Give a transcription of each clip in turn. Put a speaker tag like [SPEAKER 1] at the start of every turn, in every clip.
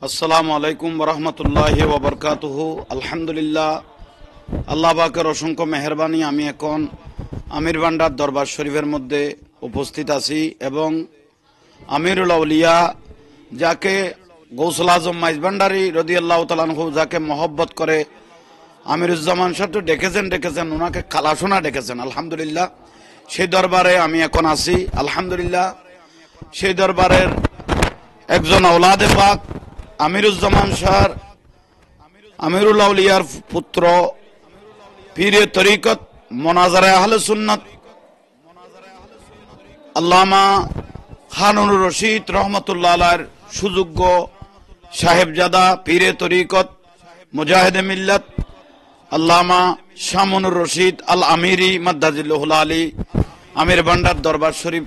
[SPEAKER 1] আসসালামু আলাইকুম ওরহমতুল্লাহি ওবরকাতুহু। আলহামদুলিল্লাহ, আল্লাহ পাকের অসংখ্য মেহরবানি। আমি এখন আমির ভান্ডার দরবার শরীফের মধ্যে উপস্থিত আছি এবং আমিরুল আউলিয়া, যাকে গৌসুল আজম মাইজ ভান্ডারী রাদিয়াল্লাহু তাআলা আনহু যাকে মহব্বত করে আমিরুজ্জামান সাহেব ডেকেছেন, ওনাকে খালাসোনা ডেকেছেন। আলহামদুলিল্লাহ, সেই দরবারে আমি এখন আছি। আলহামদুলিল্লাহ, সেই দরবারের একজন আওলাদে পাক আমিরুজ্জামান শাহ আমিরুল আউলিয়ার পুত্র, পীরে তরিকত মোনাজারে আহলে সুন্নাত আল্লামা হারুনুর রশিদ রহমতুল্লাহ আলাইহির সুযোগ্য সাহেবজাদা পীরে তরিকত মুজাহিদে মিল্লাত আল্লামা শামুনুর রশিদ আল আমিরি মাদ্দাজিল্লাহুল আলী আমির ভান্ডার দরবার শরীফ।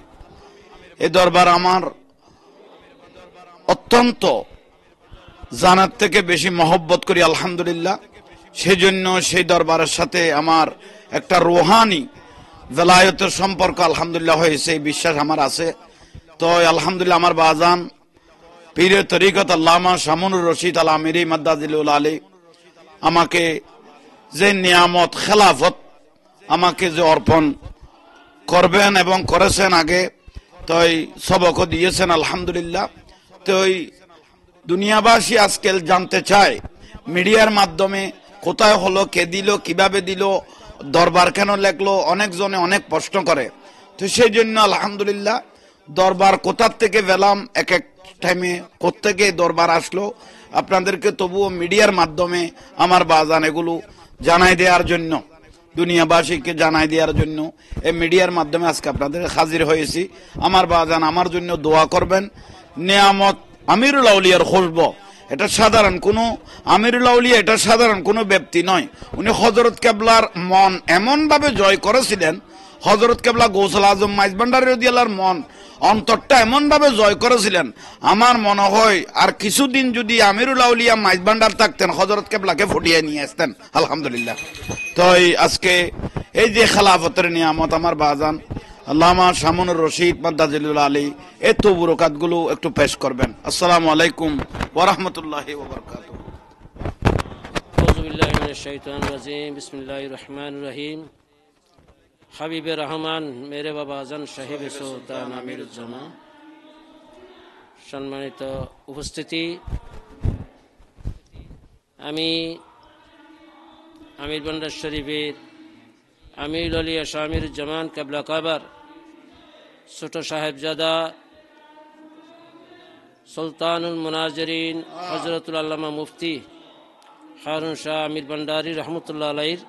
[SPEAKER 1] এই দরবার আমার অত্যন্ত জানার থেকে বেশি মহব্বত করি। আলহামদুলিল্লাহ, সেই জন্য সেই দরবারের সাথে আমার একটা রুহানি বেলায়েতের সম্পর্ক আলহামদুলিল্লাহ হয়েছে, এই বিশ্বাস আমার আছে। তো আলহামদুলিল্লাহ, আমার বাজান পীরে তরিকত আল্লামা শামুনুর রশিদ আল আমিরি মাদ্দাজিল্লাহুল আলী আমাকে যে নিয়ামত খেলাফত আমাকে যে অর্পণ করবেন এবং করেছেন আগে, তো সবকও দিয়েছেন আলহামদুলিল্লাহ। তো দুনিয়াবাসী আজকাল জানতে চায় মিডিয়ার মাধ্যমে কোথায় হলো, কে দিল, কিভাবে দিল, দরবার কেন লেখলো, অনেকজনে অনেক প্রশ্ন করে। তো সেই জন্য আলহামদুলিল্লাহ, দরবার কোথার থেকে পেলাম, এক এক টাইমে কোত্থেকে দরবার আসলো, আপনাদেরকে তবুও মিডিয়ার মাধ্যমে আমার বাজান এগুলো জানাই দেওয়ার জন্য, দুনিয়াবাসীকে জানাই দেওয়ার জন্য এই মিডিয়ার মাধ্যমে আজকে আপনাদের হাজির হয়েছি। আমার বাজান আমার জন্য দোয়া করবেন। নিয়ামত আমিরুল আউলিয়ার খুশব, এটা সাধারণ কোনো আমিরুল আউলিয়া, এটা সাধারণ কোনো ব্যক্তি নয়। উনি হযরত কেবলার মন এমন ভাবে জয় করেছিলেন, হযরত কেবলা গৌসুল আজম মাইজ ভান্ডারী রাদিয়াল্লাহু মন অন্তরটা এমন ভাবে জয় করেছিলেন। আমার মনে হয় আর কিছুদিন যদি আমিরুল আউলিয়া মাইজ ভান্ডার থাকতেন, হযরত কেবলাকে ফুটিয়ে নিয়ে আসতেন। আলহামদুলিল্লাহ। তো আজকে এই যে খেলাফতের নিয়ামত আমার বাজান আল্লামা শামুনুর রশিদ মাদ্দাজিল্লাহুল আলী এই তবরকাত গুলো একটু পেশ করবেন। আসসালামু আলাইকুম ওয়া রাহমাতুল্লাহি ওয়া বারাকাতুহু।
[SPEAKER 2] আউযু বিল্লাহি মিনাশ শাইতানির রাজিম। বিসমিল্লাহির রহমানির রহিম। হাবিবে রহমান মেরে বাবা আজান সাহেব সুলতান আমিরুজ্জামান, সম্মানিত উপস্থিতি, আমি আমির ভান্ডার শরীফের আমিরুল আউলিয়া শাহ আমিরুজ্জামান কেবলা কাবার ছোট সাহেবজাদা সুলতানুল মুনাজিরিন হযরতুল আল্লামা মুফতি হারুন শাহ আমির ভান্ডারী রহমতুল্লাহ আলাইহির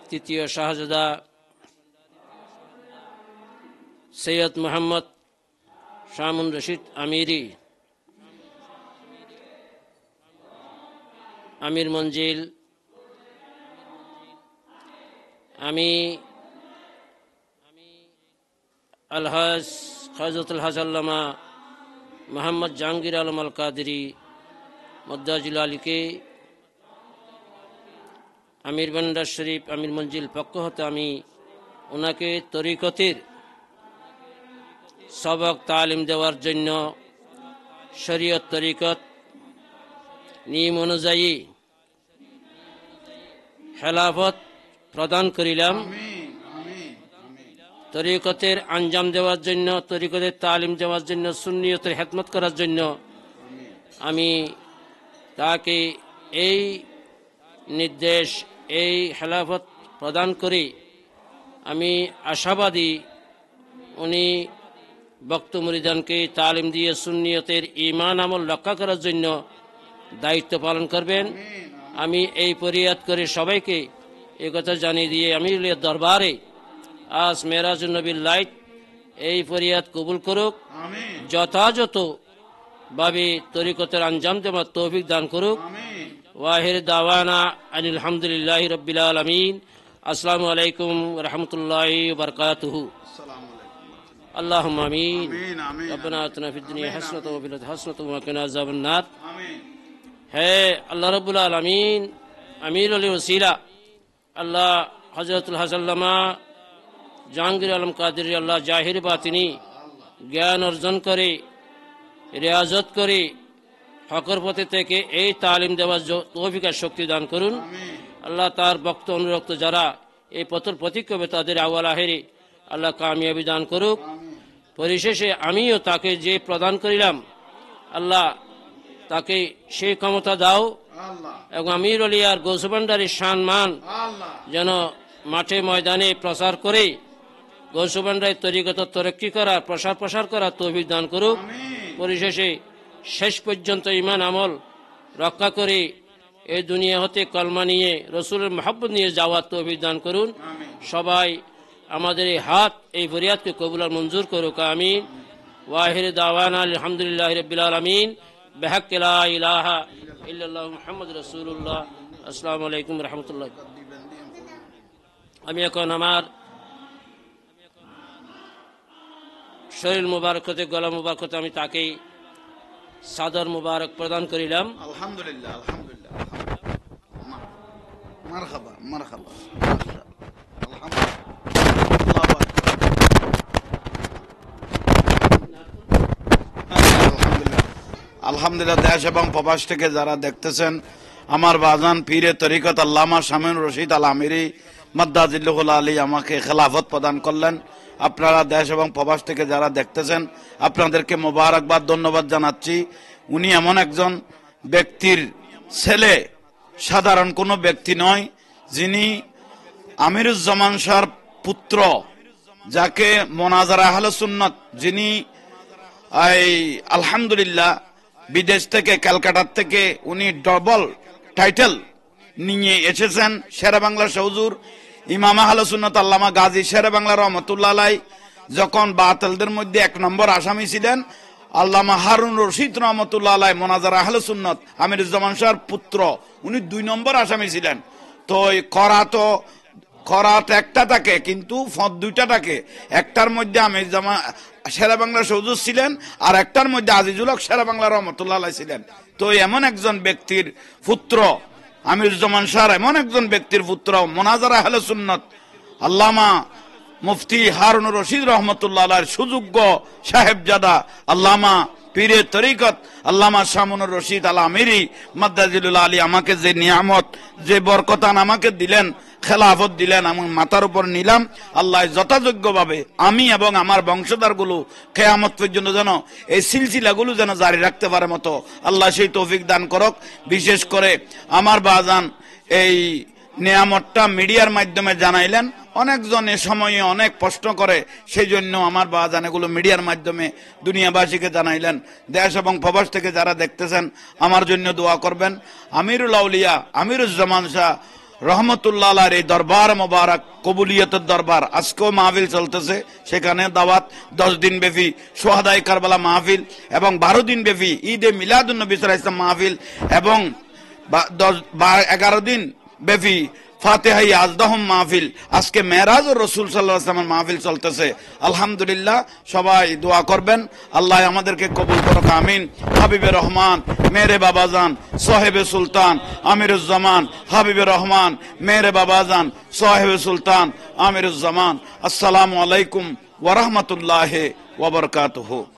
[SPEAKER 2] তৃতীয় শাহজাদা সৈয়দ মোহাম্মদ শামুন রশিদ আমিরি, আমির মঞ্জিল, আমি আলহাজ হযরতুল হাজ আল্লামা মোহাম্মদ জাহাঙ্গীর আলম আল কাদেরী মদ্দাজিল আলীকে আমির ভান্ডার শরীফ আমির মঞ্জিল পক্ষ হতে আমি ওনাকে তরিকতের সবক তালিম দেওয়ার জন্য শরীয়ত তরিকত নিয়ম অনুযায়ী খেলাফত প্রদান করিলাম। তরিকতের আঞ্জাম দেওয়ার জন্য, তরিকতের তালিম দেওয়ার জন্য, সুন্নিয়তের খেদমত করার জন্য আমি তাকে এই নির্দেশ, এই খেলাফত প্রদান করি। আমি আশাবাদী উনি বক্ত মুরিদানকে তালিম দিয়ে সুন্নিয়তের ঈমান আমল রক্ষা করার জন্য দায়িত্ব পালন করবেন। আমি এই ফরিয়াদ করে সবাইকে এই কথা জানিয়ে দিয়ে আমিরুল দরবারে আজ মেরাজুন নবীর লাইট এই ফরিয়াদ কবুল করুক, যথাযথ ভাবে তরিকতের আঞ্জাম দেওয়ার তৌফিক দান করুক। ওয়াহির দাওয়ানা আনিল হামদুলিল্লাহি রাব্বিল আলামিন। আসসালামু আলাইকুম ওয়া রাহমাতুল্লাহি ওয়া বারাকাতুহু। আল্লাহুম্মা আমিন। রব্বানা আতিনা ফিদ দুনিয়া হাসানাতাও ওয়া ফিল আখিরাতি হাসানাতাও ওয়া কিনা আযাবান নার। হে আল্লাহ রাব্বুল আলামিন, আমিরুল ওসিলা আল্লাহ হযরতুল হাজ আল্লামা জাহাঙ্গীর আলম কাদেরী আল্লাহ জাহির বাতিনি জ্ঞান অর্জন করে, রিয়াজত করে হকের পথে থেকে এই তালিম দেওয়ার তৌফিক আর শক্তি দান করুন। আল্লাহ তার ভক্ত অনুরক্ত যারা এই পথের প্রতীক হবে তাদের আওয়াল আহেরি আল্লাহ কামিয়াবি দান করুক। পরিশেষে আমিও তাকে যে প্রদান করিলাম আল্লাহ তাকে সেই ক্ষমতা দাও এবং আমির আলিয়ার গৌসুবান্ডারির সম্মান যেন মাঠে ময়দানে প্রচার করে গৌসুবান্ডারির তরিকত তরক্কি করার প্রসার করার তৌফিক দান করুক। পরিশেষে শেষ পর্যন্ত ঈমান আমল রক্ষা করে এই দুনিয়া হতে কলমা নিয়ে রসুলের মহব্বত নিয়ে যাওয়ার তৌফিক দান করুন। সবাই আমাদের এই হাত এই ফরিয়াদকে কবুল আর মঞ্জুর করুক, আমিন। ওয়াহির দাওয়ানা আলহামদুলিল্লাহি রাব্বিল আলামিন বিহাক্কি লা ইলাহা ইল্লাল্লাহ মুহাম্মাদুর রাসূলুল্লাহ। আসসালামু আলাইকুম ওয়া রাহমাতুল্লাহ। আমি এখন আমার শরীর মুবারক হতে গলা মুবারক হতে আমি তাকে সাদর মুবারক প্রদান করিলাম।
[SPEAKER 1] আলহামদুলিল্লাহ, আলহামদুলিল্লাহ, মারহাবা মারহাবা, আলহামদুলিল্লাহ। দেশ এবং প্রবাস থেকে যারা দেখতেছেন, আমার বাজান পীরে তরিকত আল্লামা শামীম রশিদ আল আমিরি মাদ্দাজিল্লাহুল আলী আমাকে খেলাফত প্রদান করলেন। আপনারা দেশ এবং প্রবাস থেকে যারা দেখতেছেন আপনাদেরকে মোবারকবাদ, ধন্যবাদ জানাচ্ছি। উনি এমন একজন ব্যক্তির ছেলে, সাধারণ কোনো ব্যক্তি নয়, যিনি আমিরুজ্জামান শাহর পুত্র, যাকে মোনাজারা আহলে সুন্নাত, যিনি আলহামদুলিল্লাহ বিদেশ থেকে ক্যালকাটার থেকে উনি ডবল টাইটেল নিয়ে এসেছেন। শেরে বাংলা হুজুর ইমাম আহলে সুন্নাত আল্লামা গাজী শেরে বাংলা রহমতুল্লাহ আলাই যখন বাতিলদের মধ্যে 1 নম্বর আসামি ছিলেন, আল্লামা হারুন রশিদ রহমতুল্লাহ আলাই মোনাজারা আহলে সুন্নাত আমিরুজ্জামান শাহর পুত্র, উনি 2 নম্বর আসামি ছিলেন। তো করাত একটা থাকে কিন্তু ফদ 2টা থাকে। একটার মধ্যে আমিরুজ্জামান শেরে বাংলা হুজুর ছিলেন আর একটার মধ্যে আজিজুল হক শেরে বাংলা রহমতুল্লাহ আলাই ছিলেন। তো এমন একজন ব্যক্তির পুত্র আমিরুজ্জামান শাহ, এমন একজন ব্যক্তির পুত্র মোনাজারা আহলে সুন্নাত আল্লামা মুফতি হারুন রশিদ রহমতুল্লাহ আলাইহির সুযোগ্য সাহেবজাদা আল্লামা পীরে তরিকত আল্লামা শামুনুর রশিদ আল আমিরি মাদ্দাজিলুল আলী আমাকে যে নিয়ামত, যে বরকতান আমাকে দিলেন, খেলাফত দিলেন, আমি মাথার উপর নিলাম। আল্লাহ যথাযোগ্যভাবে আমি এবং আমার বংশধরগুলো কিয়ামত পর্যন্ত যেন এই সিলসিলাগুলো যেন জারি রাখতে পারে মতো আল্লাহ সেই তৌফিক দান করক। বিশেষ করে আমার বাজান এই নিয়ামতটা মিডিয়ার মাধ্যমে জানাইলেন। অনেকজন এ সময়ে অনেক প্রশ্ন করে, সেই জন্য আমার বাজান এগুলো মিডিয়ার মাধ্যমে দুনিয়াবাসীকে জানাইলেন। দেশ এবং প্রবাস থেকে যারা দেখতেছেন আমার জন্য দোয়া করবেন। আমিরুল আউলিয়া আমিরুজ্জামান শাহ রহমতুল্লাহ আলাইহির এই দরবার মোবারক, কবুলিয়তের দরবার, আজকেও মাহফিল চলতেছে। সেখানে দাওয়াত 10 দিন ব্যাপী সোহাদায়ে কারবালা মাহফিল এবং 12 দিন ব্যাপী ঈদে মিলাদুন নবী সাল্লাল্লাহু আলাইহি ওয়াসাল্লাম মাহফিল এবং 11 দিন ব্যাপী ফাতিহাই আজদহম মাহফিল। আজকে মেরাজুর রাসূল সাল্লাল্লাহু আলাইহি ওয়াসাল্লামের মাহফিল চলতেছে। আলহামদুলিল্লাহ, সবাই দোয়া করবেন, আল্লাহ আমাদেরকে কবুল করুক, আমিন। হাবিবে রহমান মেরে বাবাজান সাহেবে সুলতান আমিরুজ্জামান, হাবিবে রহমান মেরে বাবাজান সাহেবে সুলতান আমিরুজ্জামান। আসসালামু আলাইকুম ওয়া রাহমাতুল্লাহি ওয়া বারাকাতুহু।